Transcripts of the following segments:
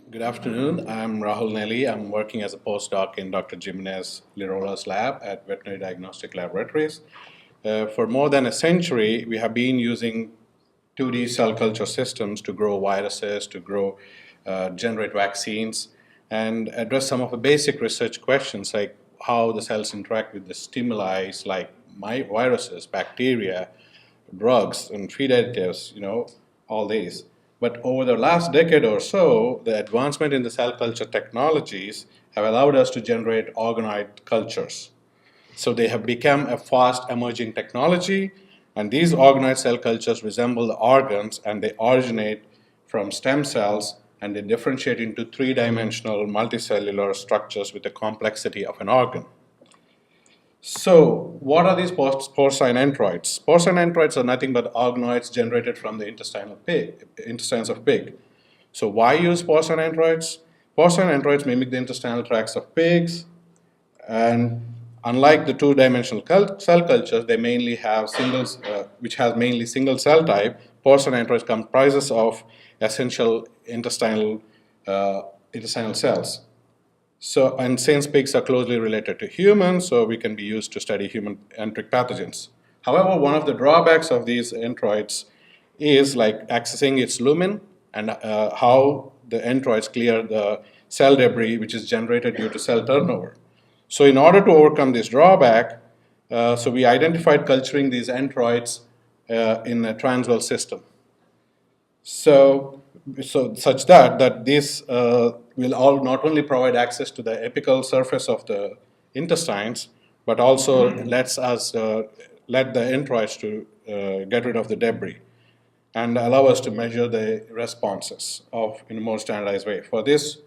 Good afternoon. I'm Rahul Nelli. I'm working as a postdoc in Dr. Jimenez Lirola's lab at Veterinary Diagnostic Laboratories. For more than a century, we have been using 2D cell culture systems to grow viruses, to generate vaccines, and address some of the basic research questions like how the cells interact with the stimuli like viruses, bacteria, drugs, and feed additives, all these. But over the last decade or so, the advancement in the cell culture technologies have allowed us to generate organoid cultures. So they have become a fast emerging technology, and these organoid cell cultures resemble the organs and they originate from stem cells and they differentiate into three-dimensional multicellular structures with the complexity of an organ. So, what are these porcine enteroids? Porcine enteroids are nothing but organoids generated from the intestines of pig. So, why use porcine enteroids? Porcine enteroids mimic the intestinal tracts of pigs, and unlike the two-dimensional cell cultures, they mainly have which has mainly single cell type. Porcine enteroids comprises of essential intestinal cells. So, and since pigs are closely related to humans, so we can be used to study human enteric pathogens. However, one of the drawbacks of these enteroids is like accessing its lumen and how the enteroids clear the cell debris which is generated due to cell turnover. So in order to overcome this drawback, so we identified culturing these enteroids in a Transwell system. So such that this will all not only provide access to the apical surface of the intestines, but also let the enteroids to get rid of the debris and allow us to measure the responses in a more standardized way. For this,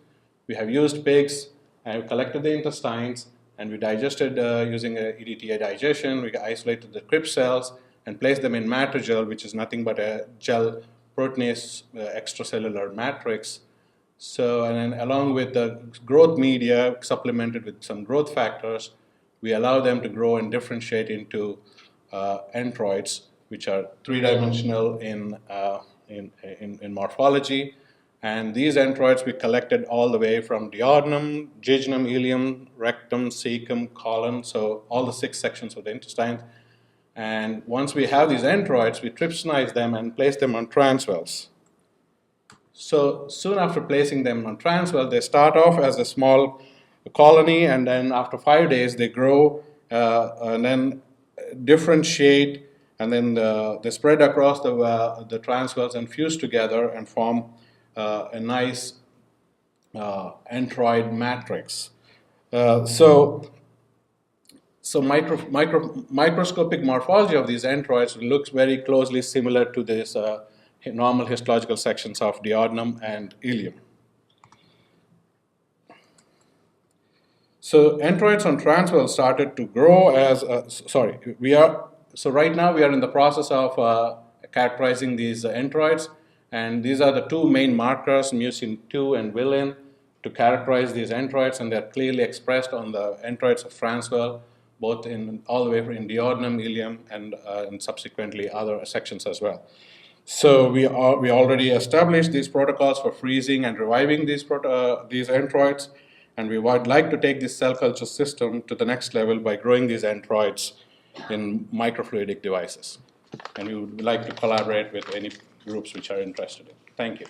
we have used pigs and collected the intestines and we digested using a EDTA digestion. We isolated the crypt cells and placed them in matrigel, which is nothing but a gel proteinase extracellular matrix. So, and then along with the growth media supplemented with some growth factors, we allow them to grow and differentiate into enteroids, which are three-dimensional in morphology. And these enteroids we collected all the way from duodenum, jejunum, ileum, rectum, cecum, colon, so all the 6 sections of the intestine. And once we have these enteroids, we trypsinize them and place them on transwells. So soon after placing them on transwell, they start off as a small colony, and then after 5 days, they grow and then differentiate, and then they spread across the transwells and fuse together and form a nice enteroid matrix. So microscopic morphology of these enteroids looks very closely similar to this normal histological sections of duodenum and ileum. So enteroids on transwell started to grow as, so right now we are in the process of characterizing these enteroids, and these are the 2 main markers, mucin 2 and vilin, to characterize these enteroids, and they're clearly expressed on the enteroids of transwell, both all the way in duodenum, ileum, and subsequently other sections as well. So we already established these protocols for freezing and reviving these enteroids, and we would like to take this cell culture system to the next level by growing these enteroids in microfluidic devices. And we would like to collaborate with any groups which are interested in. Thank you.